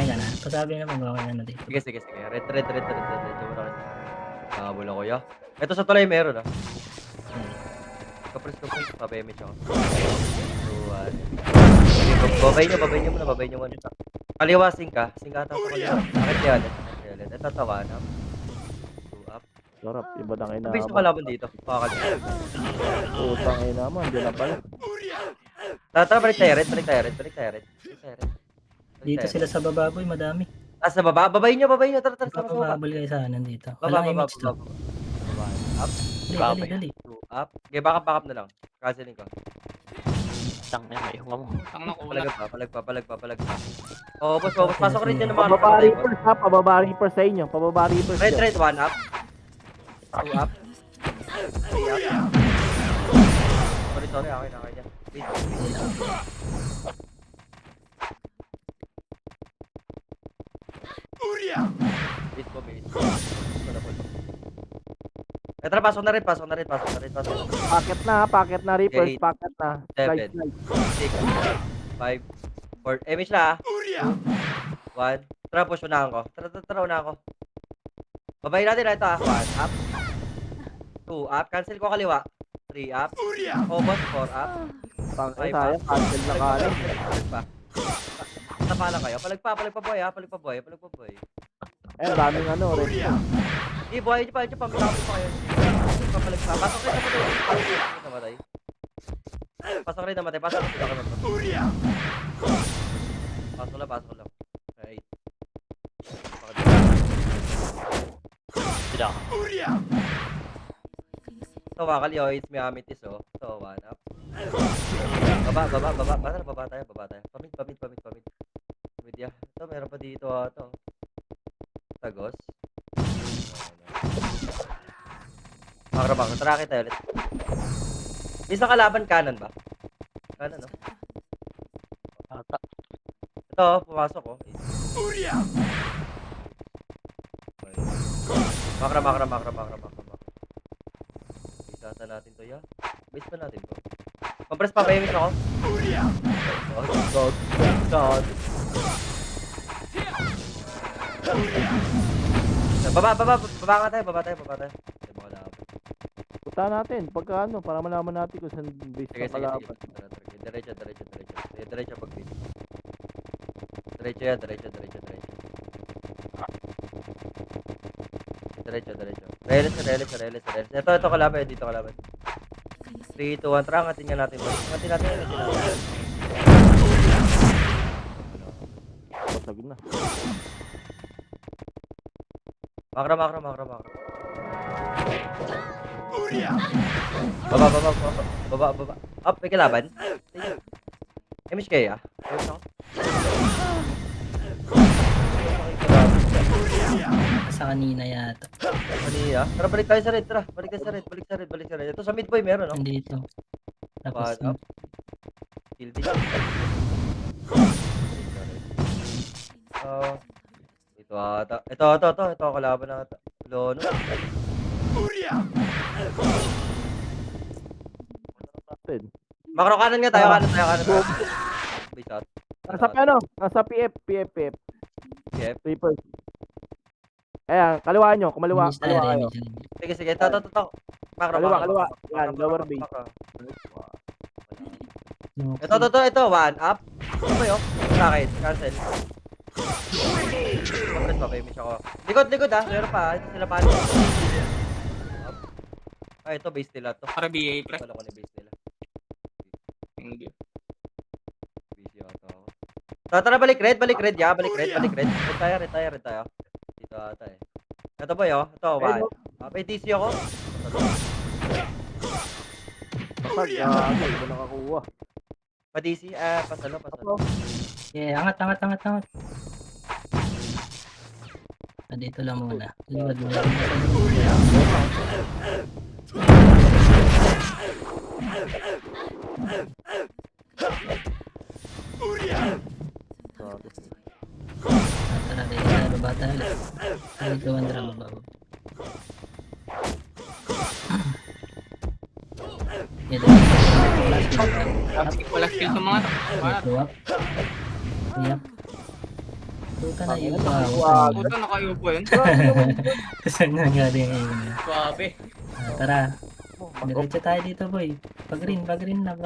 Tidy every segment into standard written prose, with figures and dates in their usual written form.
Okay ka na? Pasabi na pag okay ka na dito. Sige, sige, sige. Red. Medyo muna kasi. Habol ako, ya. Ito sa tulay meron, ah. Hmm. Kapres, pa-BMH ako. 2, 1. Sige, babay niyo muna. Kaliwa, sing ka ata sa kaliwa. Sakit yan. Ito, tawanan. 2 up. Sarap, iba ng Ang base ng inaabot. kalaban dito. Pakakaliwa. Utang ina mo, hindi na pala. Tara, balik tayo, red. Dito sila sa baba boy, madami. Sa baba, babayin niyo. Tara, sama sa baba. Ipapahabol kayo sa nandito. Baba. Walang image to. Up. Dali. 2 up. Okay, backup na lang. Canceling ko. Tang na may hunga mo. Tang na kulang. Palag pa. Oh, boss. Pasok rin din ng mga Pababa reapers ha, pababa reapers sa inyo. Pababa reapers. Red, 1 up. 2 up. 3 up. Sorry, okay na. Please. Base. Tara, pasok na rin. Packet na reapers, Okay, packet na. 7, 6, 5, 4. Image na, 1. Tara, push unahan ko. Tara, unahan ko. Babayin natin na ito, 1 up. 2 up. Cancel ko kaliwa. 3 up. Boss, 4 up. Pang 5 tayo, up. cancel na kanan. Palag pa. Tapa lang kayo. Palag pa, boy. Eh, daming ano, red. Hindi, buhay niyo pa. Pamilapit pa kayo. Papalag pa. Pasok rin namatay. Pasok rin namatay. Pasok lang. Right. Sila. So, Wakalioids, may Amethyst, oh. So, 1 up. Baba. Baba tayo. Pamid. Media. Ito, meron pa dito, ito. Tagos. Makro. Tara kita ulit. Isa kalaban kanan ba? Kanan, no? Ata. Ito, pumasok, oh. Makro. Isasa natin to, ya. Base pa natin to. Compress pa, payment ako. God. Baba nga tayo. Ay, mga laban. Punta natin, pagka ano, para malaman natin kung saan base Sige. na kalaban. Diretso. Diretso pag base. Diretso yan. Diretso. Reles. Ito kalaban. Dito kalaban. 3, 2, 1. Tara, angatin nga natin. Basag na. Makro. Baba. Up, may kalaban. Image kayo, Image ako. Sa kanina yata. Tara, balik tayo sa red. Balik sa red. Ito sa mid boy, meron, no? Nandito. Tapos, Up. Kill din. Ito ata. Ito kalaban na ata. Lono. Natin. Makro kanan nga tayo. Base out. Nasa PF. PF. Reapers. Ayan, kaliwa nyo, kaliwa image na kayo. rin. Sige. Ito. Makro. Kaliwa. Yan, lower base. Ito, 1 up. Ito ba yun? Sa akin, cancel. Compress pa, image ako. Likod, meron pa. Ito sila paano. Ito base nila to. Para BA, pre. Wala ko na base nila. Hindi. Busy ata ako. Tara, balik red. Red tayo. Dito ata eh. Ito ba yun? Ito, 1. May TC ako. Basag, iba nakakuha. Pa-DC, pasalo. Yeah, angat. Dito lang muna. Liwad mo lang. Tara, baba tayo. Dito, Andra, baba. Wala skill sa mga to. Yep. Puta na Tangina, yung nakakawag. Puta, nakayupo yun. Grabe naman. Saan nangyari yung yun? Grabe. Tara, Mag-off. diretso tayo dito boy. Pag-green na.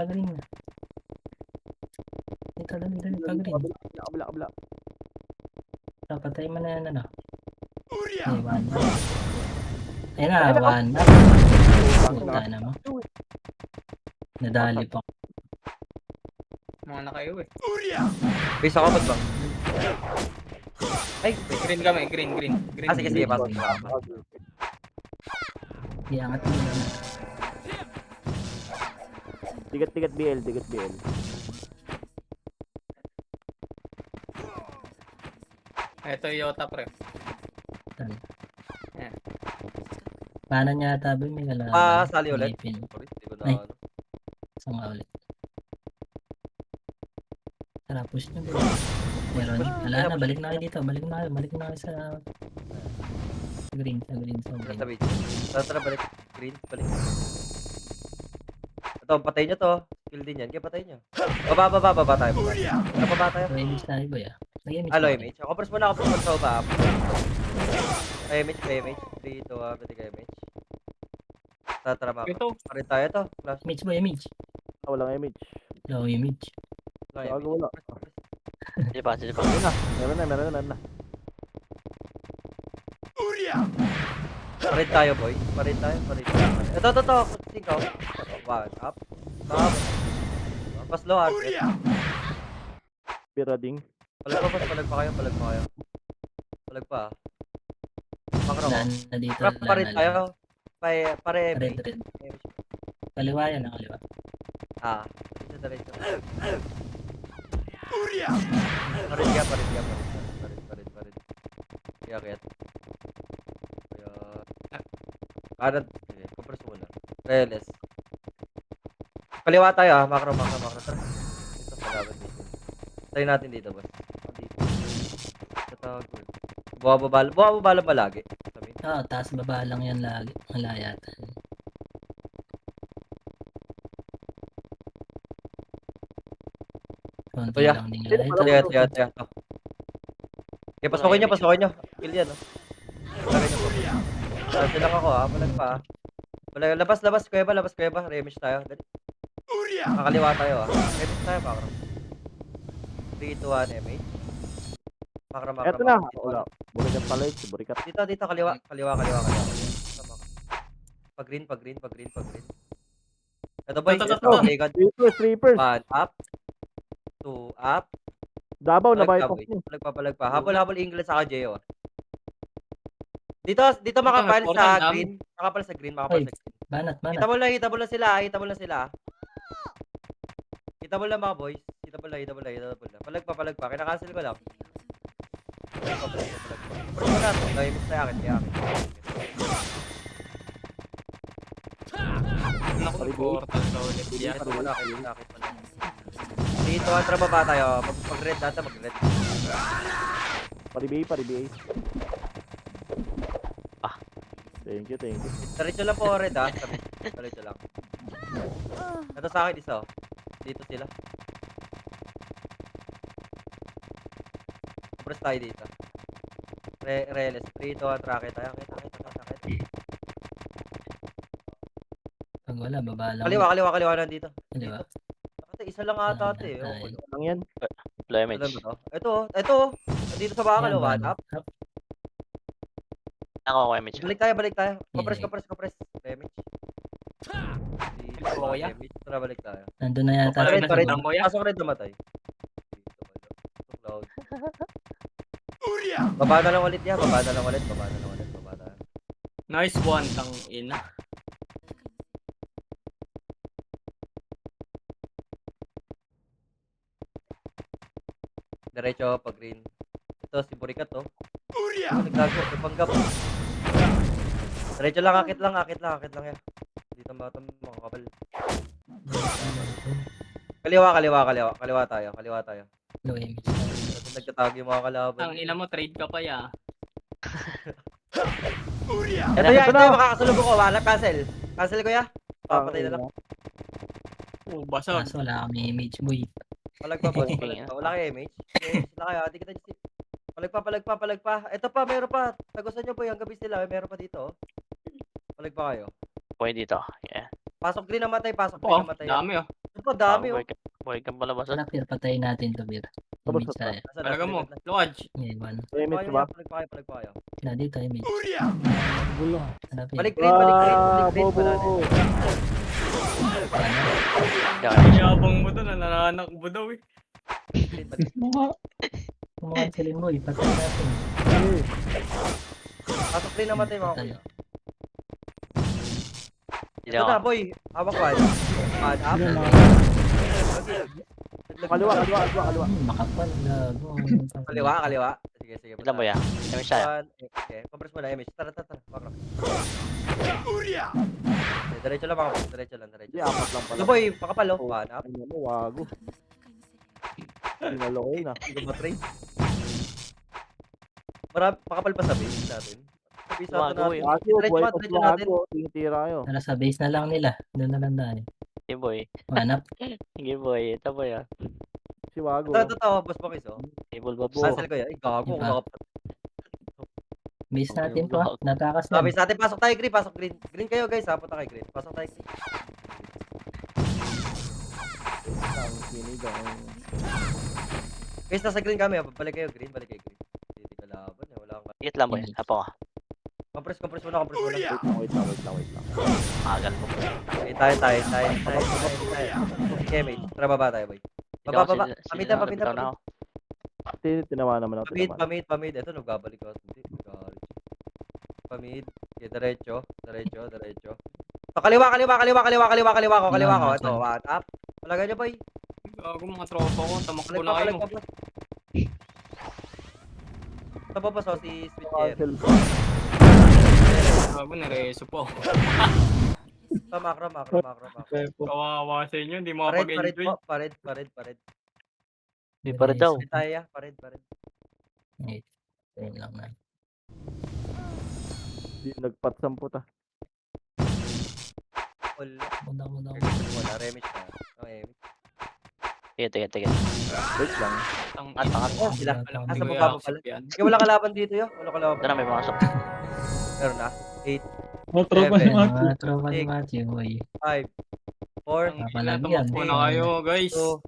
Dito, dali, pag-green. Kabila. Patay mo na yan, ano. Ay, one na. Ayun na, Ayun na. one na. Puta na mo. Nadali pa. Mga nakayo eh. Base ako, ba't ba? Ay, Green kami, green. sige, pasok. Iangat mo na. Digat BL. Ito yung Yota pre. Paano niya ata boy? May kalaban. Sali ulit. Pilipin. Sorry, hindi ko na Ay. ano. Saan nga ulit? Tara, push na boy. Meron. Wala na, balik na kayo dito. Balik na kayo sa green. Nasa video. Tara, balik. Green, balik. Ito, patay nyo to. Kill din yan. Kaya patay nyo. Baba tayo. Baba tayo. May image tayo boy ah. Nag-image Alo, tayo. image. Compress muna sa baba. Image. 3, 2, 1, pati ka image. Tara, maka. Ito. Parin tayo to. Flash. Image boy, image. Walang image. Low image. Gago wala. Sige pa. Meron na. Parin tayo, boy. Parin tayo. Ito. Singkaw. 1, up. Pas low, hard. Pirading. Palag pa kayo. Palag pa. Makro ko. Daan na dito. Parin tayo. Pare Red. Kaliwa yan, kaliwa. Diretso. Parin ka. Kaya. Kanan. Okay, compress muna. Reles. Kaliwa tayo makro. Tara. Ito palaban dito. Try natin dito, boss. Dito. Tatawag ko. Buwababa lang ba lagi? Sabihin. Oo, taas baba lang yan lagi. Malayatan. Konti Kuya. lang din Sino light. pala? Tiya. Okay, pasukin nyo. Kill yan, no? Lagay nyo po. Dito lang ako, Palag pa, Labas, kuya ba? Remish tayo. Dali. Kakaliwa tayo, Remish tayo, makro. 3, 2, 1, MH. Makro. Eto na. Wala. Burikat pala yun. Burikat. Dito, kaliwa. Pag-green. Ito, boy. Ito. Sleepers. 1, up. 2, up. Dabaw na Palag ba pa, ito? boy. Palag pa. Habol English saka Jeo. Dito makapal sa green. Makapal sa green. Banat. Hitabol lang sila. Hitabol lang mga boys. Hitabol lang. Palag pa. Kinakancel ko lang. Palag pa. First mo na. Miss na akin. Naku, portal ka ulit. Yan. Ito mo na. Dito, antra baba tayo. Mag-red data, mag-red. Paribay. Thank you. Diretso lang po, red Diretso lang. Ito sa akin, isa. Dito sila. Compress tayo dito. Reles. 3, 2, 1, tracket tayo. Kita. Pag wala, baba lang. Kaliwa nandito. Kaliwa. Isa lang ata ate. Lang yan. Low Alam image. mo to? Ito. Nandito sa bakal, Yan, one up. Ako image. Balik tayo. Compress. Damage. Kuya. Tara, balik tayo. Nandun na yata. Palag Red. na kuya. Pasok red namatay. Cloud. Baba na lang ulit yan. Baba na lang ulit. Nice one, tang ina. Diretso, pag green. Ito, si Burikat, to. Nagtago, ipanggap. Diretso lang, akit lang yan. Dito ba ito mga kapal? Kaliwa tayo. Low image. Nagtatago yung mga kalaban. Tang ina mo, trade ka pa ya. Ito yung makakasulog ko. Wala, cancel ko ya. Papatay na lang. Oh, basag. Kaso wala kami image boy. Palag pa, boss. Wala kayo image. Sila kayo, di kita Palag pa. Ito pa, meron pa. Tagusan nyo po yung gabi sila. Meron pa dito. Palag pa kayo. Pwede dito. Yeah. Pasok green namatay, pasok green Oh, namatay. dami oh. Ito pa, dami oh. Buhay kang palabas. Tara, Pir, patayin natin to, Pir. Tapos Image na. tayo. Nasa Talaga nasa mo. likod na. Lodge. Yeah, iwan. Image ba? Palag pa kayo. Na dito, image. Gulo. Tara, Pir. Balik green, balik green. Ah, Balik green. bobo. Wala na. Ano? Yabang mo doon, nananakbo daw eh. Green, balik. Kumakansilin mo, ipatay natin. Eh, Pasok green namatay mga Patay. kuya. Hindi Ito ako. na, boy. Hawak one. One up. Kaliwa, kaliwa, kaliwa, kaliwa. Makapal, gago. Kaliwa, kaliwa. Sige, sige. Ilan ba yan? Kami siya. One. Okay, compress mo na, image. Tara. Bakra. Okay, diretso lang mga boss. Diretso lang. Hindi, apat lang pala. Ito boy, makapal oh. One up. Ano mo, wago. Pinaloy na. Hindi ko ma-trade. Makapal pa sa base natin. Sa base natin Wago natin. eh. Wago, Diretso buhay nga, pa diretso natin. wago. Tinitira kayo. Tara, sa base na lang nila. Doon na lang tayo. Sige boy. Manap. Sige boy. Ito boy ah. Si Wago. Ito, boss Bakis oh. Table box. Cancel ko yan. Ay, gago. Iba. Makapal. Base natin to, ah. Natakas Sa na. base natin, pasok tayo green. Pasok green. Green kayo guys ha. Punta kayo green. Pasok tayo green. Ang sinigang. Guys, nasa green kami. Balik kayo green. Balik kayo green. Hindi ka laban eh. Wala kang... Ikit lang boy. Apo ka. Compress mo na. Wait lang. Magal mo. Okay, tayo. Okay, mate. Tara, baba tayo, boy. Baba. Paminta. na ako. Tinawa naman ako. Pamid. Ito, nagbabalik ako. Hindi, nagkakalit. Pamid. Okay, diretso. So, kaliwa ko. Ito, one up. Talaga nyo, boy. Gago mga tropa ko, tamakbo na Palag kayo. pa, boss. Ito pa, boss, oh, si Sweet Jerry. Cancel. Gago, nareso po. Ito, macro. Kawawa sa inyo, hindi mo Pared makapag-enjoy. po. Pared. Hindi pa rin daw. Pared. Wait. Ayun lang na. Di nagpatsampo ta. All. Muna. Wala, remix na. Okay. Sige. Wait lang. Ang At ina. Oh, sila. Wala Nasa Hindi ko baba pa i-accept pala. yan. Okay, wala kalaban dito, yo. Wala kalaban. Ito na may pumasok. Meron na. 8, Tropa 7, Mga tropa ni Six. Matthew, boy. 5, 4, Ang ina, Papalagyan. tamakbo na kayo, guys. 2,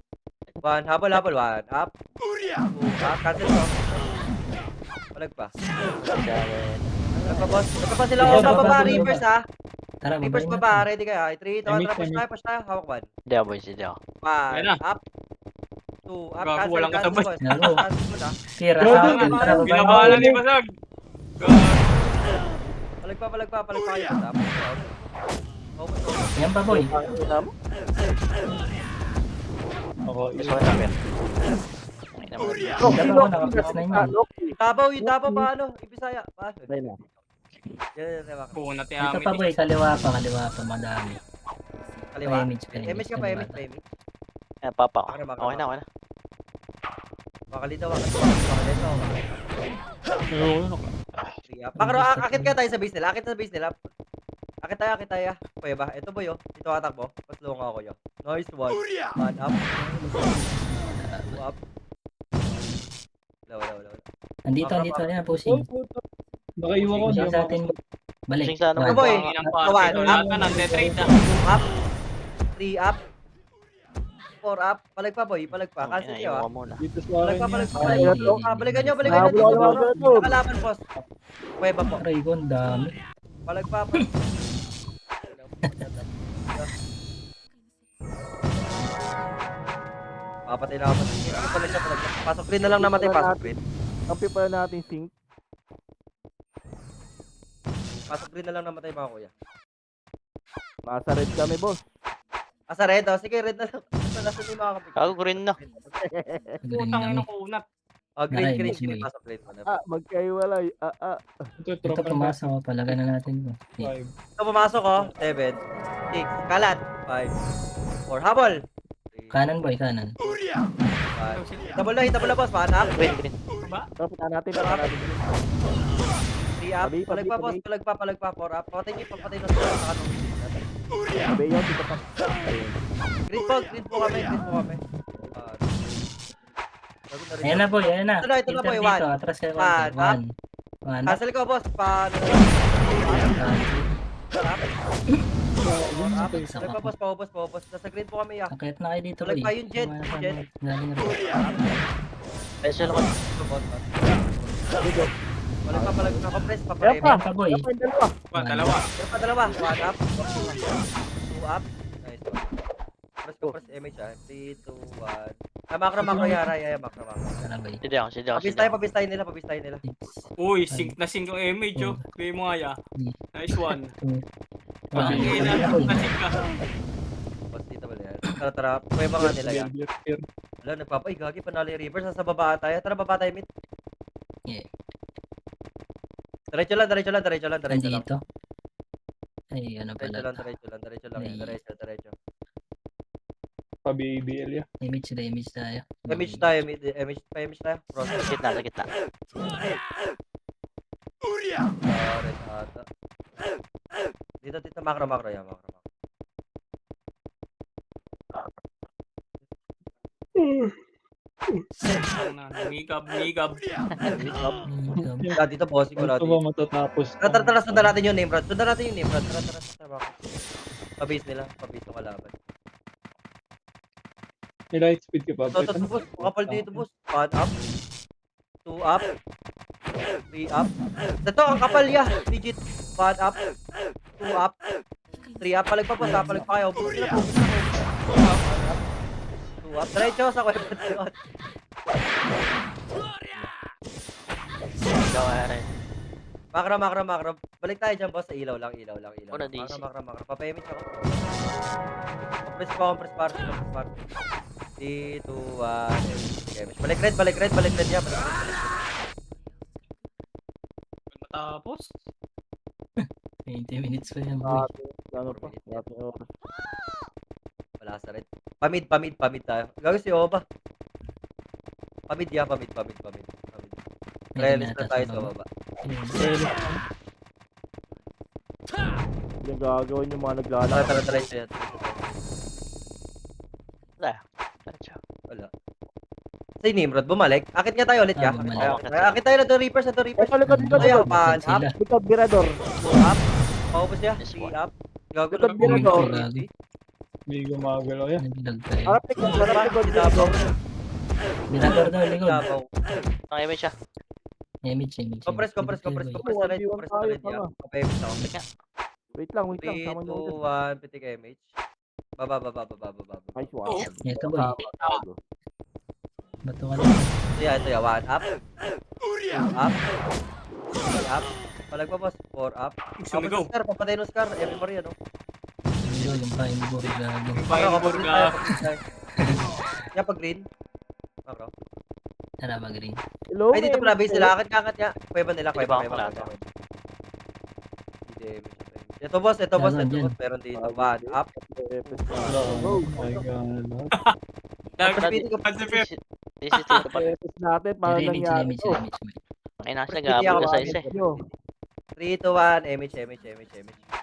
1. Habol. 1 up. 2 up. Cancel ko. Palag pa. Palag pa, boss. Ito pa sila. Oh, sa baba. Reapers, ha. Tara, Reapers babayin baba. natin. Ready kayo. 3, 2, 1. Push tayo. Hawak 1. Hindi ako boy. Hindi ako. Ayan na. 1 up. 2 up. Gago, walang kasabay. boss. Laro. Cancel ko na. Pir, asawa ka. Tara, babayin Binabahala natin. ni Basag. Gago. Palag pa kayo. Tapos, focus. Yan pa, boy. Gusto ko na Ay naman. Dalawa, nakapas na yun. Tabaw, paano? Ibisaya. Paano? Yan, baka. Punat ni Dito Amit. pa, boy. Kaliwa pa. Madami. Kaliwa. Image ka. Image ka pa. Eh, papa ko. Makra. Okay na. Makalito. Pakaro, akit ka tayo sa base nila. Akit tayo. Kuya ba? Ito boy, oh. Ito atakbo. Paslunga ako, yo. Nice one. One up. 2 up. Wala. Andito na. Pusing. Nakaiwan Pusing sa atin. Balik. Pusing sana, One. boy. Ang inang One party. Wala up. ka, nagte-trade na. 2 up. 3 up. 4 up. Palag pa, boy. Cancel nyo, ah. Iwan muna. Palag pa. Ay, Balikan nyo. Habol. Nakalaban, boss. Kuweba po. Raygon, dami. Palag pa. Papatay na ako. Palag pa. Pasok green na lang namatay. Pasok green. Kampi pala natin sync. Pasok green na lang namatay mga kuya. Nasa red kami, boss. Sa red, oh. Sige, red na lang. Nasa ni mga kapit. Gago green na. Green Putang kami. ina kunat. Oh, green. Nice, Sige, boy. pasok green mo na. Magkaiwalay. Ito pumasok. Palaga na natin to. Ito pumasok, oh. 7, 6, kalat. 5, 4, habol. 3, Kanan, boy. Kanan. 5. Double na, boss. Panak. Green. Tapitan natin. 3 up. Tabi, Palag pa. 4 up. Patay niyo, pagpatay na sila sa kanong. Sabi yun, dito pa. Green po kami. Gago na rin. Ayan na boy, ayan na. Ito na, ito na, boy. Enter dito, One. atras kayo One, konti. One. One. Cancel ko, boss. Paano? Balik pa, boss. Paubos. Nasa green po kami, ah. Akit na kayo dito boy. Balik pa yung jet, Galing yung jet. rin. Special ako. Ito, boss. Balik pa. Compress pa. Ayan pa. Ayan pa boy. Ayan pa yung dalawa. Pa, dalawa. Meron pa dalawa. One up. Two up. Nice one. Compress image, ah. 3, 2, 1. Makro yara. Makro. Tara boy. Sige ako, sige ako. Pabistahin nila. Uy, sync na sync yung image, oh. Bigay mo nga, ya. Nice one. One. Bigay na, Ayan na boy. na sync ka. Boss, dito ba yan? Tara. Pwede ba nga nila yan? Wala, nagpapay. Gagi, panalo yung reverse. Nasa baba tayo. Tara, baba tayo, mid. Yeah. Diretso lang. Nandito. Ay, ano pala. Diretso lang. Diretso. Pa-BBL, ya. Image tayo. Image tayo. Cross. Sa gitna. Red ata. Dito, makro yan. Migab. Dito, bossing ko natin. matatapos? Tara, sundan natin yung name rod. Tara. Pabase nila. Pabase yung kalaban. May light speed ka pa. Ito, boss. Makapal dito, boss. 1 up. 2 up. 3 up. Ito, ang kapal ya. Digit. 1 up. 2 up. 3 up. Palag pa, boss. Palag pa kayo. Boss nila. 2 up. Diretso sa weapon shot. Ikaw, Aaron. Makro. Balik tayo dyan, boss. Sa ilaw lang. Una, DC. Makro. Papayamit ako. Compress party. 3, 2, 1. Balik red ya. Matapos? 20 minutes pa yan boy. Ano pa? Dating oras. Wala sa red. Pamid tayo. Gagawin si Oba. Pamid. Relis na tayo sa baba. Yung gagawin yung mga naglalakad. Tara, diretso yan. Wala. Sa Nimrod, bumalik. Akit nga tayo ulit ya. Bumalik. Akit tayo na the Reapers. Ay, likod. Tayo, pan up. Likod, Mirador. 2 up. Paubos niya. Yes, 3 one. up. Gago Likod, na. Mirador. Hindi gumagalaw yan. Naglag tayo. Harap likod, Mirador. Mirador daw, likod. Dabaw. Ang image siya. Image. Compress na red. Compress na red ya. Papayamit ako. Wait lang. 3, 2, Sama niyo ulit. 1. Pitik image. Baba. Nice one. Ito boy. Bato ka lang. Ito ya. 1 up. 2 up. 3 up. Palag pa, boss. 4 up. Sumigaw. Scar, papatay no Scar. Every ano. Yung prime board gago. Fireburg. Yan pag green. Makro. Tara mag-ring. Hello, Ay, dito pala base nila. Akit niya. Kuweba nila. Hindi ba ako wala? Ito boss. Dyan. Meron dito. 1 up. Oh my god. CCTV pa. Epis natin, para Image. nangyari to. Ay, nasa gabol ka sa isa. 3, 2, 1. Image.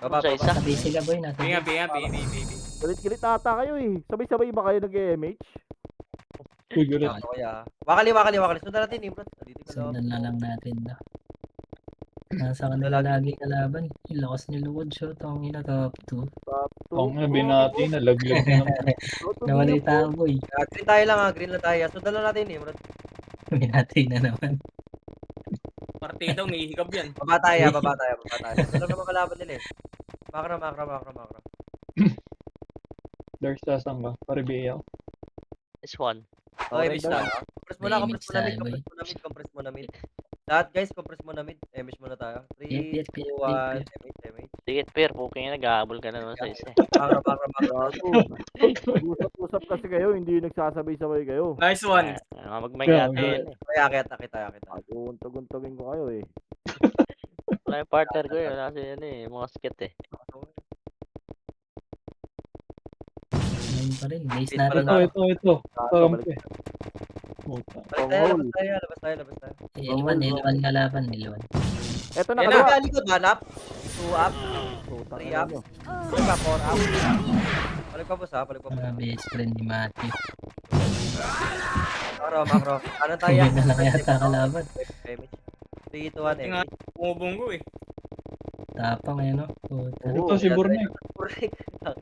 Baba. Sa isa. Sabi sila boy natin. Baby. Galit ata kayo eh. Sabay-sabay ba kayo nag-MH? Uy, gulit. Ano kaya? Wakali. Sundan natin, Nimrod. Dito ka Sundan na lang natin na. Nasa kanila lagi kalaban. Yung lakas ni Luwad shot. Ang ina top 2. Ang binati, nalaglag na naman. Nawala yung tao boy. Green tayo lang, green lang tayo. Sundan lang natin, Nimrod. Minatay na naman. Partida, umihigab yan. Baba tayo. Sundan naman kalaban nila eh. Makro. Dark sasang ka, paribiyaw. This one. Okay, image na. Compress mo na mid. Lahat guys, compress mo na mid. Image muna tayo. 3, 2, 1. Image. Sige, Pier, puking na, nag-aabol ka na naman sa isa. Makro. Usap kasi kayo, hindi nagsasabay-sabay kayo. Nice one. Magmay-ate yan eh. Kaya kita. Untog-untogin ko kayo eh. Wala yung partner ko yun. Kasi yan eh, mga skit eh. Ngayon pa rin. Base Base pala natin. na. Ito. Kampi. Balik. Puta. Labas tayo. L1 kalaban. L1. Eto na Yan kalawa. na, likod, 1 up. 2 up. 3 up. 4 up. Balik pa boss ha. Mga best friend ni Matthew. macro. Ano tayo? Hindi na lang yata kalaban. Image. 3, 2, 1, Nga, image. bumubunggo eh. Tapang eh, no? Puta. Oo. Ito si Burnek.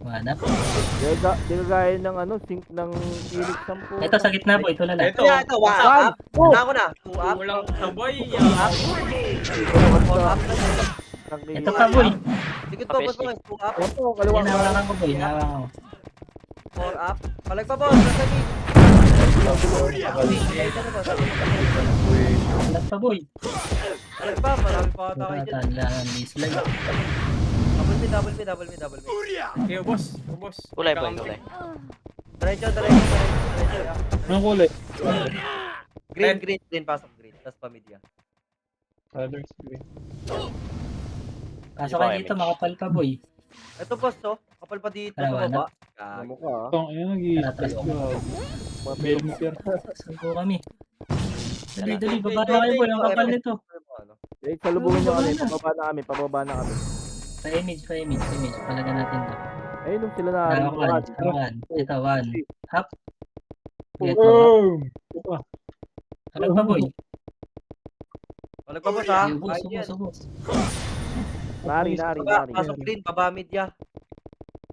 Manap. Di kagaya ng ano, sync ng Phoenix 10. Ito sa gitna po, ito lala. Ito, Ito, 1 up. Na ako na. 2 up. walang sabay. 2 up. 4 up. Ito pa, boy. Sikit po, boss, 2 up. Ito, kaliwa. Hinawakan ko, boy. Hinawakan ko. 4 up. Palag pa, boss. Nasa mid. Alat pa, boy. Palag pa. Marami pa ata kayo dyan. Talaan, dislike. Double mid, double mid, double mid, double mid. Kaya boss, boss. Kulay boy, kulay. Diretso, diretso, diretso. Anong kulay? Green, green, green. Pasok green. Tapos pa mid yan. Brothers green. Pasok kayo dito, makapal pa, boy. Ito, boss, oh. Kapal pa dito sa Tara, baba. Ano ka, ha? Itong ayun, nag-i-stress ko. Melmeter. Saan po kami? Dali, dali, baba na kayo, boy. Ang kapal nito. Eh, salubungin nyo kami. Pababa na kami. Pa-image. Palagan natin to. Ayun, nung sila na. One. Ito, one. Up. Get one. Boom! Ito pa. Palag pa, boy. Palag pa, boss, ha? Ubus, Ayun yan. ubus. Nari. Baba, pasok green, baba mid ya.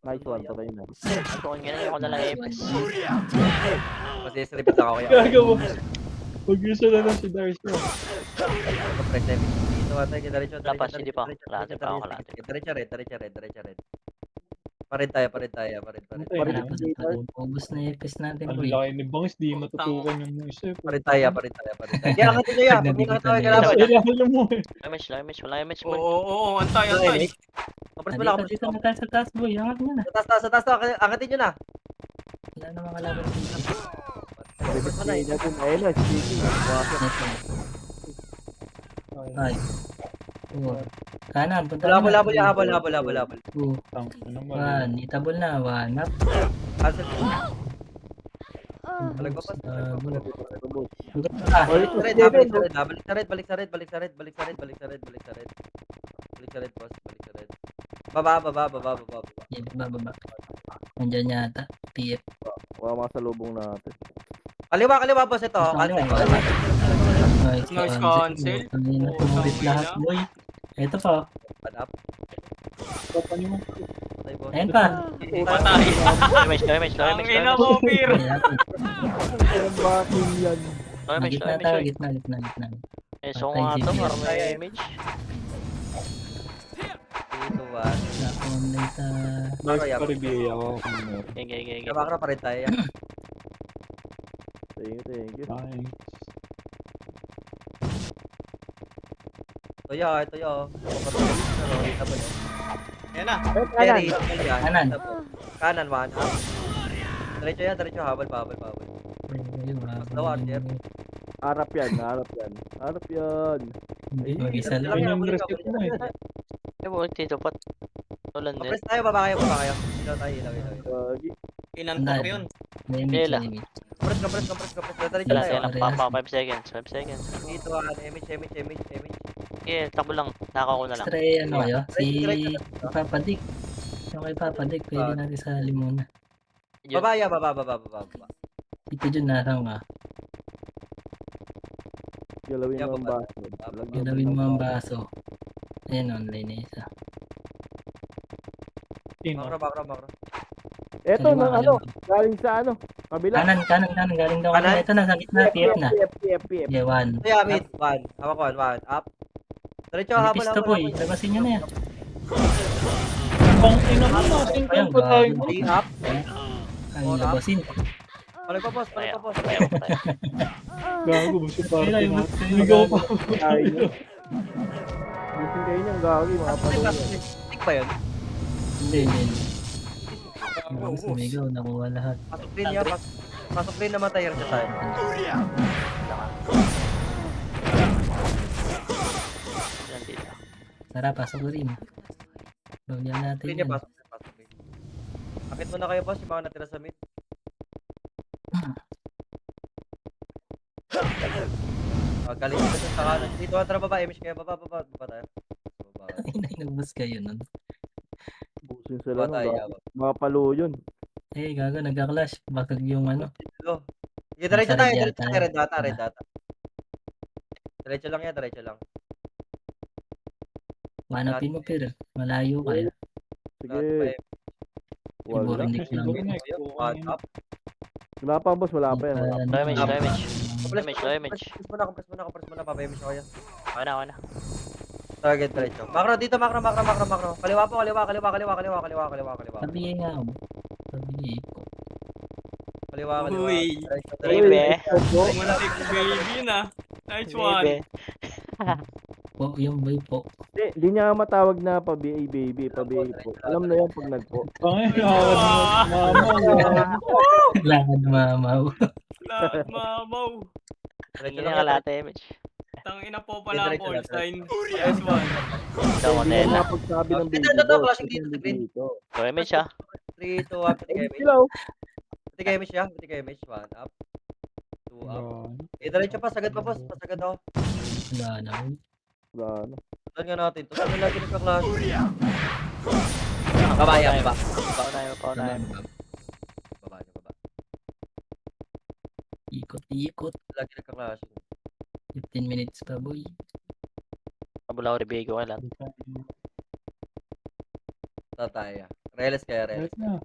Nice one, patay na. Gusto ko ganyan ako na lang Apex. Kasi repeat lang ako kaya. Gagawa. Mag-usa na lang si Darcy. Press time. Dito ka tayo, diretso. Lapas, hindi pa. Kalahati pa ako, kalahati. Diretso red. Parin tayo. Ubus na yung FPS natin, Ang boy. laki ni Bangs, di matutukan yung isa. Parin tayo. Kaya angat nyo yan. Pag may nakatawa ka lang. Kailangan mo eh. Wala image Oo, boy. oo, antay. Kapres mo lang. Dito na tayo sa taas, boy. Angat mo na. Sa taas. Angatin nyo na. Wala na mga laban dito. Kapres mo na eh. Ayun na, speaking. Ito. Ay. Four. Kanan, punta Habol. na. Two. Ano mo? One. Itabol na. One. Up. Cancel. Ubus. Tabol. Balik sa red, boss. Baba. Yeah, baba. Nandiyan yata. PF. Wala masalubong natin. Kaliwa, boss, ito. Cancel. Noise cancel. Ang ina, tumubit lahat, boy. Ito pa. Bad up. Kapani mo. Patay, boss. Ayan pa. Patay. Low image. Ang ina mo, Pir. Ayan. Ang bakin yan. Low image, Gitna tayo, boy. gitna. Eh, so nga to, para may image. Dito, Online sa... Nice pa review ako. Okay. Makro pa rin tayo. Thank you. Fine. Ito yo. Yan na. Carry. Kanan. Kanan, one up. Diretso, habol. Harap yan. Hindi, mag-isa lang. Yun yung reset mo eh. Eh, buwan dito pat. Ulan din. Press tayo, baba kayo. Ilaw tayo. Gagi. Inantok yun. May image, Kela. may image. Kapres. Diretso Wala, tayo. yan lang. 5 seconds. 5 seconds. Dito, image. Okay, takbo lang. Nakaw ko na lang. Extra ano kayo? Si Papadik. Yung kay Papadik, pwede natin sa limuna. Yun. Baba. Ito dyan narang ka. Galawin mo ang Baba. baso. Galawin mo ang baso. Ayan, online na isa. Makro. Eto, Kaliwa, ano, kaliwa. galing sa ano, kabila. Kanan, galing daw. Kanan? Ito na, sa gitna, PF na. PF. Yeah, one. Kaya mid, one. Hawak ko, one. Up. Diretso, habol. Manipis to, boy. Labasin nyo na yan. Kung ina mo, nasing Ayun, pa tayo. gago. Three up. Ay, labasin. Palag pa, boss. Ayaw. Gago mo siya para Ay, tinatas. Ikaw pa. Ay, gising kayo niyang gagi, mga patuloy. Stick ba yun? Hindi. Sumigaw, nakuha lahat. Pasok rin niya. Pasok rin naman tayo sa tayo. Yan dito. Tara, pasok rin. Logyan natin Rin niya, yan. pasok rin. Akit mo na kayo, boss, yung mga natira sa mid. Galing dito sa kanan. Dito, tara baba. Image kayo, baba tayo. Baba. Ay, nagbus kayo nun. Busin sila Baba nun, tayo. mga palo yun. Eh, gago, nagka-clash. Bakag yung ano. Dito. Sige, diretso Nasa tayo, red diretso yata tayo, yan. red data, red data. Diretso lang yan, diretso lang. Hanapin mo, pero malayo ka. Lahat pa Sige. eh. Wala. Boring Kasi lang. connect. One up. Wala pa, boss. Wala pa yan. Wala pa. Damage, Tama. damage. Compress, Damage, compress, damage. compress muna, papayamish ako yan. Okay na, okay na. Target diretso. Macro, dito, macro. Kaliwa po, kaliwa. Sabihin nga ako. Sabihin ko. Kaliwa. Uy. Diretso, Baby. Muntik baby na. Nice one. Baby. Po, yung boy po. Hindi niya matawag na pa-BA baby, pa-BA po. Alam na yan pag nagpo. Pangin, mama. Lakad mamaw. Lahat mamaw. Diretso Hindi lang na yan. kalate damage. Tangina po pala ang Diretso call lang, sign. Nice one. Ito mo, Hindi Tela. na pagsabi ng baby. Ito, boss. flashing Kasi dito, hindi green. dito. Damage ah. 3, 2, up, Sila, oh. Buti damage, 1 up. 2 up. Yun. Diretso pa, sagad pa, boss. Pasagad ako. Wala na. boy. Wala na. Saan nga natin? Ito, saan lagi nagka-clash? Kabaya, baba. Paunahin mo, paunahin mo. Baba. Ikot. Lagi nagka-clash. 15 minutes pa, boy. Mabulaw rebigo ka lang. Tataya. Reles kaya, reles. Ayos na.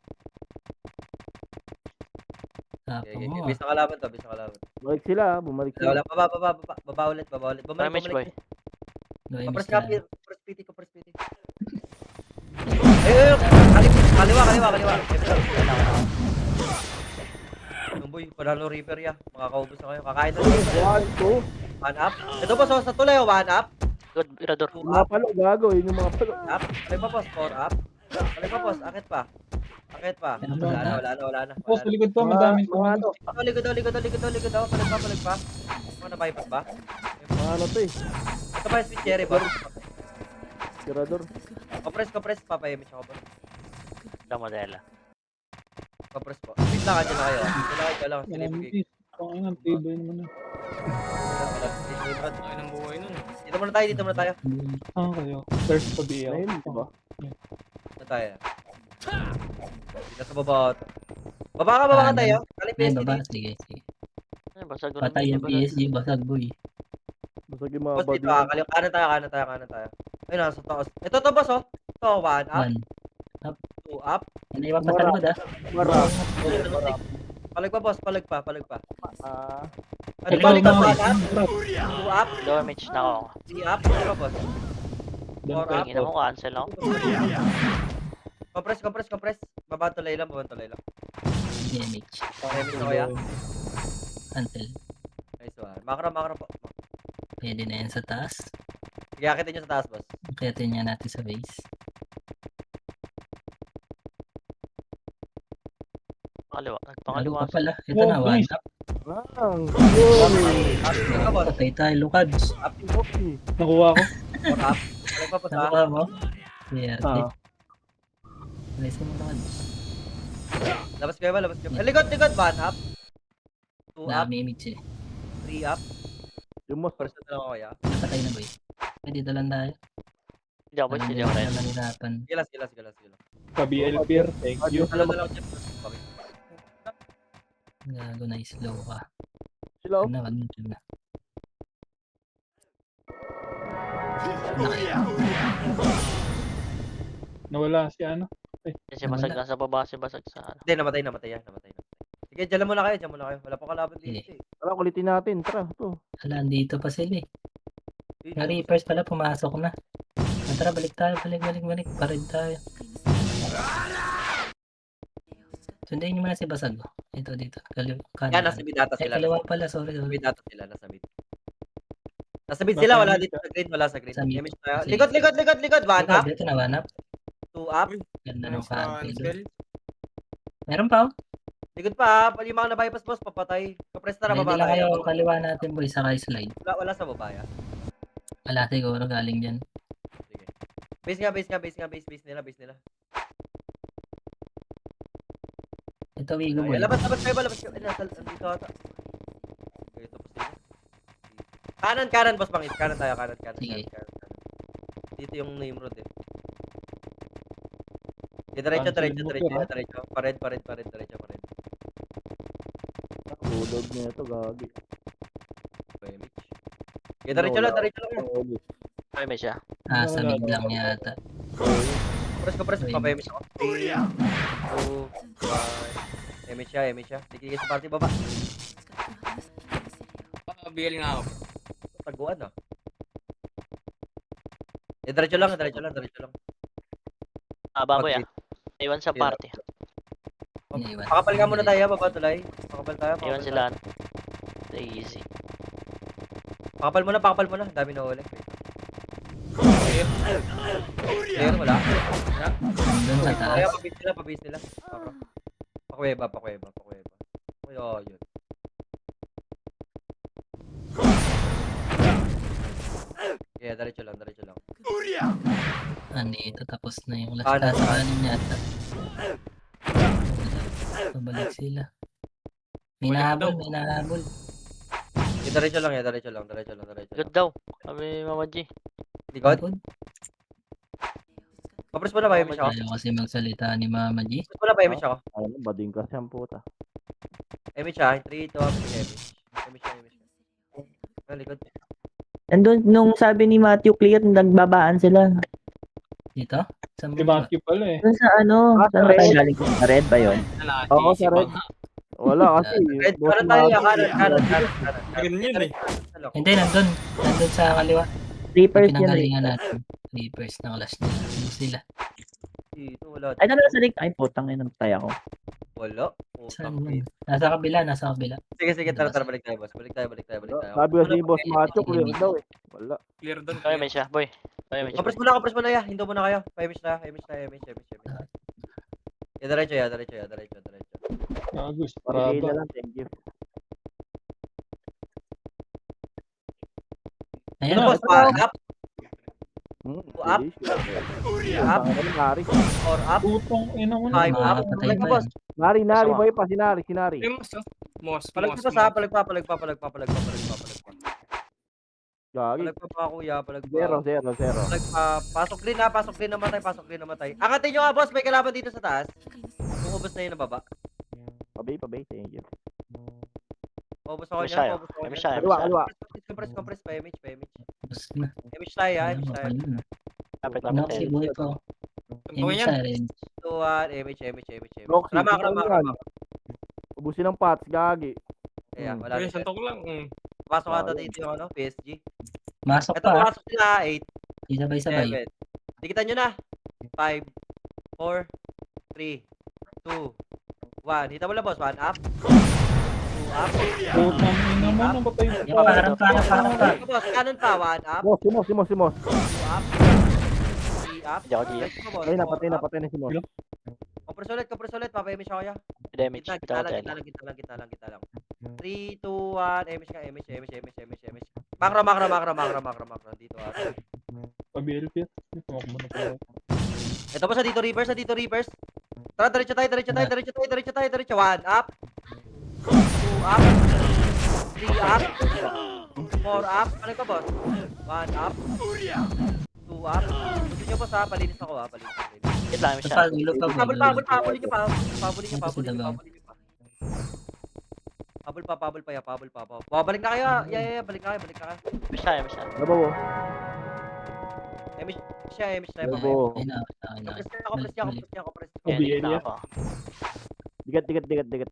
Tapos mo. Bis na kalaban to, Bumalik sila, bumalik sila. Wala, baba ulit. Damage boy. Kapres kapi, kapres piti. Ayun, kaliwa. Tumboy, panalo reaper ya. Makakaubos na kayo. Kakain na kayo. 1, 2. 1 up. Ito po, sa tulay, 1 up. Good, Mirador. 2 Yung mga up. palo, gago. Yun yung mga palo. Up. Balik pa, boss. 4 up. Balik pa, boss. Akit pa. Wala na. Boss, sa likod pa, madami Mga ano, Likod daw. Balik pa. Ano, nabaypat ba? mga ano to eh. Ito ba yung sweet cherry ba? Tirador. Compress. Papayamit ako ba? Ito mo, Tela. Compress po. Wait lang, andyan na kayo. Andyan lang. Wala mo is. Pangin, ang tibay naman na. Ay ng buhay nun. Dito muna tayo. Saan kayo? First pa BL. Ayun, di ba? Dito tayo. Dito sa baba. Baba ka tayo. Kaling Ay, PSD. baba. Sige. Ay, basag ko Patay yung PSG. Basag, boy. Basag yung mga Boss bag. dito kanan tayo. Ayun, nasa taas. Ito to, boss, oh. Ito, 1 up, 1. 2 up. Ano pa sa likod, ah? Marap. Palag pa, boss. Palag pa. Ah, Ano, Ikaw, palag pa, boss. 1 up, 2 up, Damage na ako. 3 up. Ano ba, boss? Doon 4 up. Tingin mo, cancel ako. Compress. Baba tulay lang. Damage. Damage na kaya. Cancel. Nice one. Macro po. Pwede na yan sa taas. Sige, akitin nyo sa taas, boss. Kaya niya natin sa base. Pangaliwa. Ano Nagpangaliwa. ka pala? Ito na, Oh, 1 nice. up. ang. Up ka, boss. Patay tayo, Lukads. Up, Okay. Nakuha ko. 4 up. Palag pa, boss, ha? Nakuha mo? CRT. Ah. Listen mo, Lukads. Labas kayo ba? Likod, 1 up. 2 up, Dami image eh. 3 up. Yung mas. First na lang ako, kaya. Napatay na, boy. Dito lang tayo. Hindi ako, hindi ako rin. Nahirapan. Gilas. Pa BL Pier. Thank you. Dala na lang dyan. Bakit? Gago na slow ka. Sila, oh. Ano na. Nawala si ano. Kasi basag nasa baba, si basag sa ano. Hindi, namatay yan. Sige, dyan muna kayo. Wala pa kalaban dito eh. Tara, kulitin natin. Tara, to. Wala, andito pa sila eh. Yun, Yung Reapers pala, pumasok na. Tara, balik tayo. Balik. Parid tayo. Sundayin nyo muna si Basag. Dito. Kanan. Yan, nasa bidata Ay, sila. kaliwa pala. Sorry. Bidata sila, nasa mid. Nasa mid sila, wala dito sa green. Wala sa green. Sa mid. Damage tayo. Sige. Likod. 1 up, Dito na, 1 up. 2 up. Ganda ng Nice cancel. cancel. Meron pa, oh. Likod pa, pali mga na-bypass, boss, papatay. Kapress na Ready baba lang kayo. tayo. Kaliwa natin, boy. Sakay slide. Wala sa baba, ya. Wala siguro galing dyan. Sige. Base nila. Ito, Wigo, boy. Labas kayo ba? Ay, nandito ata. Okay, ito po sila. Kanan, boss, bangis. Kanan tayo. Sige. Dito yung name road eh. Diretso. Pared. Bulog na ito, gagi. Image. Okay, diretso lang. Ulit. Ay, may siya. Sa mid lang yata. Press ko, papa-image ako. 3, 2, 1. Image siya. Dikit sa party baba. BL nga ako. Taguan ah. Diretso lang. Aba ko Okay. ya. Iwan sa party. Iniwan. Pakapal nga muna tayo, baba tulay. Pakapal tayo. Iwan sila. Easy. Pakapal muna. Dami na uli. Clear, wala. Nandun sa taas. Kaya pabis nila. Pakuweba. Uy, oh, yun. Yeah, diretso lang. Andito, tapos na yung last Kanan. sa kanin yata. Pabalik sila. May nahabol. Yeah, diretso lang. Good daw. Kami Mama G. Likod. Kapres mo na ba image ako? Ayaw kasi magsalita ni Mama G. Kapres mo na ba image ako? Ano, bading kasi ang puta. Image ah, 3, 2, 1, image. Likod. Nandun, nung sabi ni Matthew Clear, nagbabaan sila. Dito? Sa Si mga Matthew pala eh. Doon sa ano, sa saan ba red? tayo galing? Sa red ba yun? Oo, sa red. Wala kasi. Red, boss kanan tayo na- ya, kanan. Ganyan eh. Hindi, nandun sa kaliwa. Reapers yun. Pinanggalingan natin. Reapers na clash nila. Ano sila? Dito, wala. Ay, nandun sa rig. Ay, putang ina, namatay ako. Wala. Saan Putang yun? Nasa kabila. Sige, tara, balik tayo, boss. Balik tayo. Sabi kasi ni Boss Macho, clear daw eh. Wala. Clear doon. Kami may siya, boy. Kami may siya. Kapres mo na ya. Hindo muna kayo. Image na. Ya, diretso. Agus, Parigay na paraba. lang, thank you. Ayan, Ano, boss? Up Up. Up. Nari. or up? Putong ina mo na. Five up. Makakatay Palag pa pa, boss. Nari, boy pa, sinari. Ay, Mos. Palag pa, boss, ha? Palag pa. Gagi. Palag pa, kuya. Palag pa. 0. Palag pa. Pasok green namatay. Angatin nyo nga, boss. May kalaban dito sa taas. Umubos na yun ang baba. Pabay, thank you. Umubos ako Kami niyan. siya. Kaliwa. Compress. Pa-image. tapos na. Image tayo, ha? Ayan, Image tayo. mapal yun. Kapit Ano namin kasi tayo. buhay ko? Tuntungan Image yan. sa red. 2, 1, image. Roxy, Rama. Ubusin ng pots, gagi. Kaya, wala Ay, na. santok lang. Pasok ata dito yung ano, PSG. Masok Ito, pa. pasok sila, 8, Sabay-sabay. 7. Tikitan nyo na. 5, 4, 3, 2, 1. Hita mo lang, boss. 1 up. 2 up. Putang ina mo na patay na. Yung parang pa. Ito, boss. Kanan pa. 1 up. Si Mos. 2 up. 3 up. Hindi ako G. Ito, boss. Ay, 4 up. napatay na si Mos. Compress ulit. Papayamish ako ya. Damage. Kita Bitaw tayo. lang. 3, 2, 1. Image. Makro. Dito ata. Pa-BL Pier. Tumakbo na pala. Ito pa sa dito reverse. Tara, diretso tayo. 1 up. 2 up. 3 up. 4 up. Ano ka, boss? 1 up. 2 up. Gusto nyo, boss, ha? Palinis ako, ha? Palinis. Hit lang kami siya. Pabulin nyo pa. Pabul pa. Pabulin nyo pa. Pabul pa. Balik na kayo. Yeah. Balik na kayo. May siya. Nabawo. Image tayo. Nabawo. Ayun na. Compress niya. Yan, hit lang ako. Digat.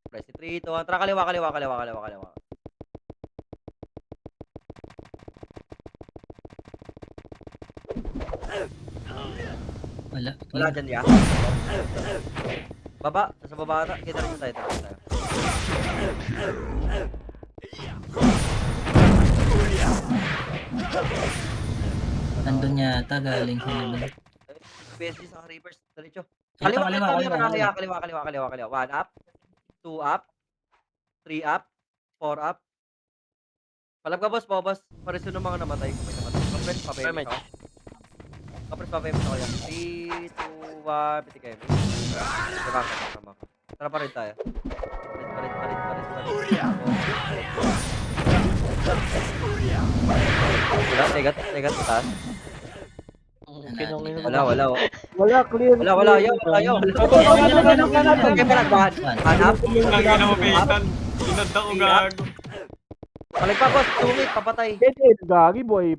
Press 3, 2, 1. Tara, kaliwa. Wala dyan, ya. Baba. Sa baba ata. Kita rin tayo. Nandun yata galing sila doon. PSG sa Reapers. Diretso. Ito, Kaliwa. kaliwa. 1 up. 2 up. 3 up. 4 up. Palag ka, boss. Pareso ng mga namatay. Compress, papayamit ako. Yan. 3, 2, 1. Piti kayo. Tama. Tara pa rin tayo. Palit. Wala, tegat, taas. Kinungin Wala. Wala, clear. Wala, yaw. Okay, palag, 1 up. Lagi na mapitan. Sunod ako gago. Balik pa, boss. Tumit, papatay. Gagi, boy.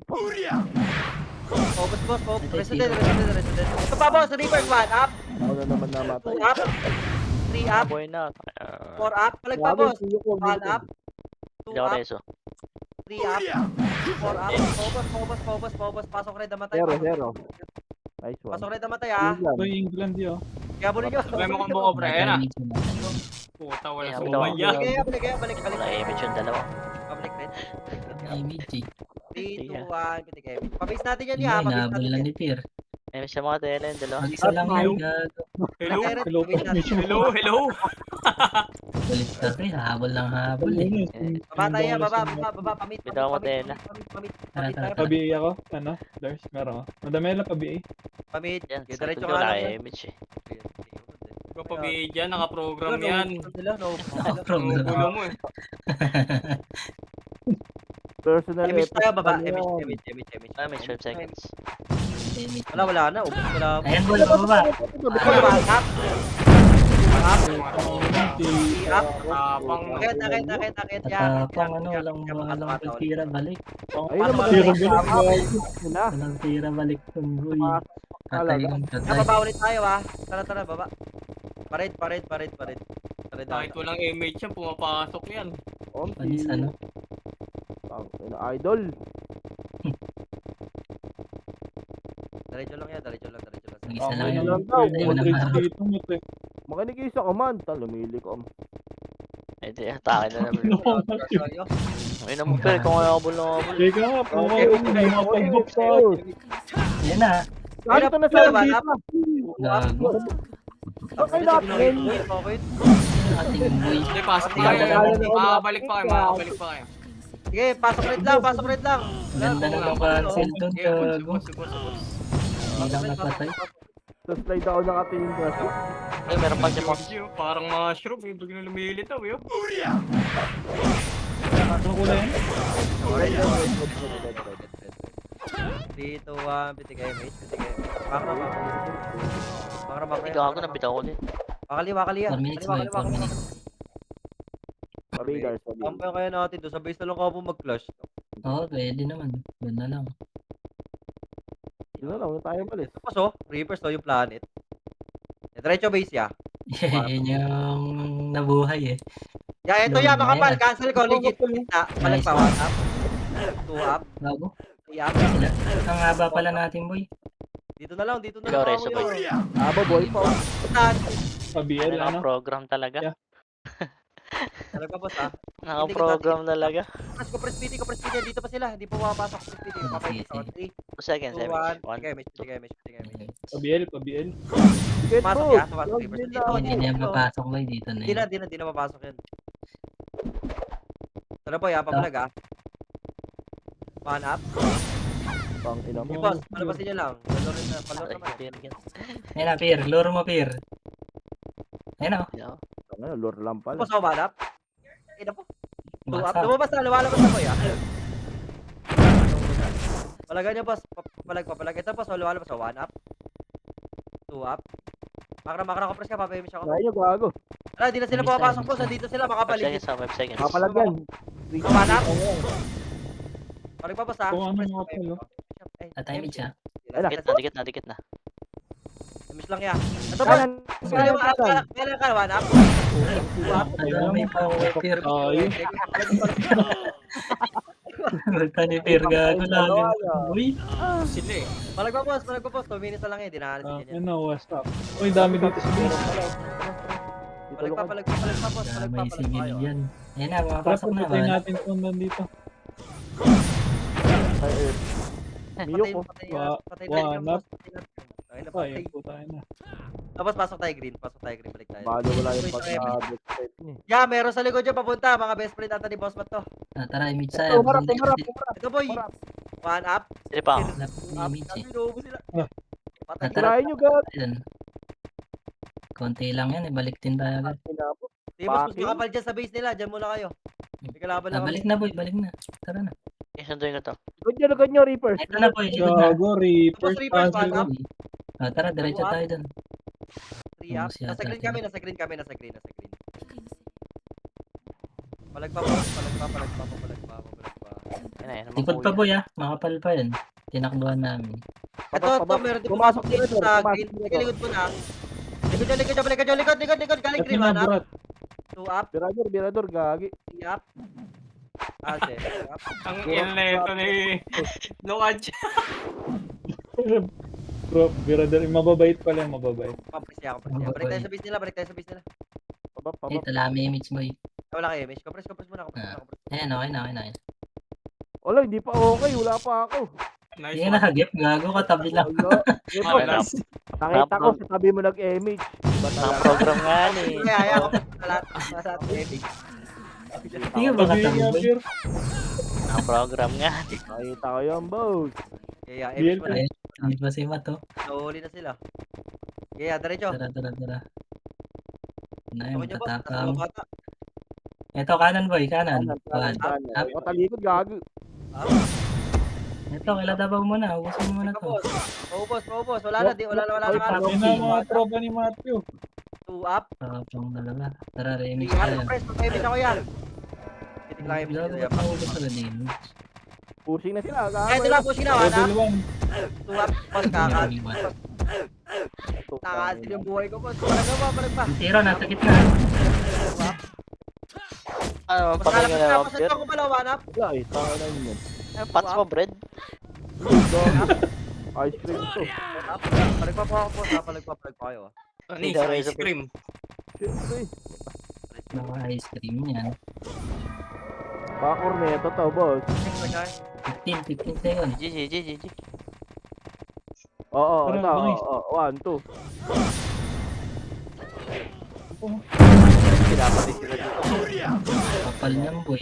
Focus, boss. Focus. Resident. Ito pa, boss. Reverse 1 up. Ako na naman namatay. 2 up. 3 up. Boy na. 4 up. Balik pa, boss. 1 up. 2 Hindi ako up. reso. 3 up. 4 up. Focus. Pasok red, namatay. Zero. Nice one. Pasok red, namatay, ha. Ito yung England yun. Kaya bunin nyo. Sabay mo kung buko, pre. Ayan na. Puta, wala sa umaya. Balik. Wala image yung dalawa. Public red. Image eh. 3, 2, 1. Pitik, pabase natin yan, Hindi, ha. Pabase inahabol natin na yan. ni Pier. Image sa mga tele, yung dalawa. Mag-isa lang yan, gago. Hello? Hello, Hello? Balik ka rin, habol lang habol eh. Baba tayo, baba. Pamit. Bitaw mo, Tela. Tara. Pa-BA ako? Ano? Lars, meron ka? Madamela pa-BA? Pamit. Yan, Kaya sa diretso ko ka wala lang. image eh. Ikaw pa BA dyan, nakaprogram yan. From the Gulo mo eh. Personal Image tayo, baba. Ano yan? Image. Image 5 seconds. Wala na. Ubus ko na. Ayan, boy, baba. Up. Up. Tapang. Akit. Tapang ano, walang tira balik. Ayun naman. Zero Na. Walang tira balik kung boy. Patay yung patay. Baba ulit tayo, ha. Tara, baba. Pared. Kahit walang image yan, pumapasok yan. Panis ano? Idol. Diretso lang. Mag-isa lang Okay yan. na lang daw. Ayaw na Madrid habol. dito mo, te. Makinig kayo sa command. Lumili ko. Eh di, atake na naman. Ay naman, pero kung ayabol na abol. Teka nga, hindi mapag-book sa akin. Ayan na. Ito na sa dito. Gago. Okay lahat, men. Okay. Ating boy. Hindi, pasok pa kayo. Makakabalik pa kayo. Sige, pasok red lang. Ganda na ng cancel doon, Sige, gago. subos. Hindi lang napatay. Sa slide ako nakatingin ko. Ay, meron pa si Moss. Parang mushroom, eh. Bigla lumilitaw, eh. Ano ko lang? 3, 2, 1. Pitik image. Makra. Ikaw ako, nabitaw ko din. Wakali. 4 minutes boy, 4 minutes. Radar. Kampiyon kayo natin doon. Sa base na lang ako mag-clash. Oo, pwede naman. Doon na lang. Yun na lang, tayo malis. Ito pa, Reapers, yung planet. Diretso base, ya. Yun yung nabuhay eh. Yeah, ito Lord, ya, makapal. ayan. Cancel ko. Legit. Balik pa. 1 up. 2 up. Gago. 3 up. Sila. Ang haba pala natin boy. Dito na lang. Ikaw, Rezo, boy. Aba, boy pa. Pa-BL, ano? Naka-program talaga. Yeah. Ano pa, boss, ha? Naka-program talaga. Press PT. Dito pa sila. Hindi pa pumapasok. Press PT. Papayos ako. 3, 2 seconds, 2, image. 1. 1, Image. Pa-BL. Get Pasok, bro. ya. Pasok, Reapers. Dito. Hindi na yan mapasok boy dito na yan. Hindi na mapasok yan. Tara po, ya. Pabalag, ha? 1 up. Pang ina mo. Yung boss, palabasin nyo lang. Palor naman. Ayun na, Pier. Lure mo, Pier. Ayun na. Ano, lure lang pala. Boss, ako 1 up. Ina po. 2 up. Basta. Lumabas na. Lumalabas na po, ya. Palagan nyo, boss. Papalag. Ito, boss. Lumalabas na. 1 up. 2 up. Makra ko press ka. Papayamish ako. Kaya nyo, gago. Wala, di na sila pumapasok, boss. Dito sila. 5 Makapaligid. seconds, 5 seconds. Kapalagyan. 1 up. Palag pa, boss, ha? Kung ano Press, mga papayamish palo. ako. Tatimid siya. Dikit na. Miss lang ya. Ito, boss. Kanan. Kailan ka? 1 up. Alam mo pa, Pier. Ay, Basta ni Pier, gago lalo. Uy. Sila eh. Palag pa, boss. 2 minutes na lang eh. Dinaalis ka niya. ano, what's up? Uy, dami dito sa base. Palag pa, boss. May Palag civil pa. yan. Ayun na, Tara, makapasok na. pagpatay Wala. natin kung nandito. Miyok ko. Patay One boss. Ay, Patay. po tayo na. Tapos pasok tayo green. Balik tayo. Balo wala yung pagka-best fight niya. Yeah, meron sa likod dyan papunta. Mga best friend ata ni Boss Matt to. Tara, image sa'yo. Umarap. Ito boy. 1 up. Hindi pa. Image eh. Inuubos sila. Ah. Patay. Tirahin nyo, gago. Ayun. Konti lang yan, balik din tayo agad. Di boss, mas makapal dyan sa base nila. Dyan muna kayo. May kalaban lang Balik na boy, balik na. Tara na. Isunduin ko to. Good nyo, Reapers. Ito na boy, likod na. Gago, Reapers, Reapers, cancel one ko. up. Tara, diretso tayo dun. 3 up. Ubus yata Nasa green tayo. kami. Palag pa. Yan eh, Likod pa boy makapal pa yan. Tinakbuhan namin. Ito, meron din pumasok dito sa green. Sige, likod ko na. Likod. Galing At green, na, one up. brat. 2 up, Birador, gagi. 3 up. Ase, up. Ang ito ni Lokad. Bro, birador. Mababait pala yung mababait. Kapres niya. Balik tayo sa base nila. Eh, talami image boy. Wala kayo, Mish. Kapres muna. Ayan, okay na. Wala, hindi pa okay. Wala pa ako. Nice Hindi one. nakagip, gago ka, tabi lang. Wala. Okay na. Nakita ko sa tabi mo nag-image. Iba Ang talaga. program nga ni. Kaya ako sa lahat. Sa ating Hindi ka ba Pabili katabi nga, boy? Pierre. Ang program nga. Nakita ko yan, boss. Kaya, BL Mish mo na. Hindi pa si Mato. Nahuli na sila. Kaya, diretso. Tara. Na Ako yun, niyo, boss. Nasa tatapang. mga bata. Ito, kanan boy, kanan. Up. Matalikod, gago. Ito, kiladabaw mo na. Ubusin mo na to. Paubos. Wala na Yan ano. na mga tropa ni Matthew. 2 up. Pang dalawa. Tara, remix Tingnan na ko, yan. press. Mag-image ako yan. Titig lang yung Gago video. ka maubos agad damage. Pushing na sila, gago. Kaya ito lang, pushing na. Level 2 up. Boss, kakas. Level Nakasil yung buhay ko, boss. Palag pa. Zero, nasa gitna. Ano, Mas patay kalapit nga na. na, Mas Pierre. ko pala, one up. Wala eh, tanga na yun. Pats mo, bread. Ice cream to. Palag pa po ako, boss. Palag pa kayo. Ano yung ice cream? Siyempre. Naka-ice cream yan. Baka corneto to, boss. 15 seconds. GG. Oo, Parang ito. bangis. Oo, 1, 2. Pinapatid sila dito. Kapal niyan boy.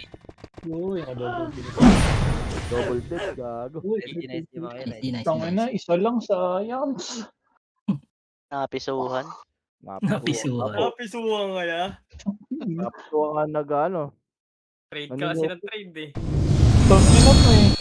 Uy, double kill. Double death, gago. Uy, Nice yung mga yan. Easy, nice. tangin na, isa lang, sayang. Napisuhan. Napisuhan. Napisuhan kaya. Napisuhan ka nag ano. Trade ka kasi ng trade eh. Tangin na to eh.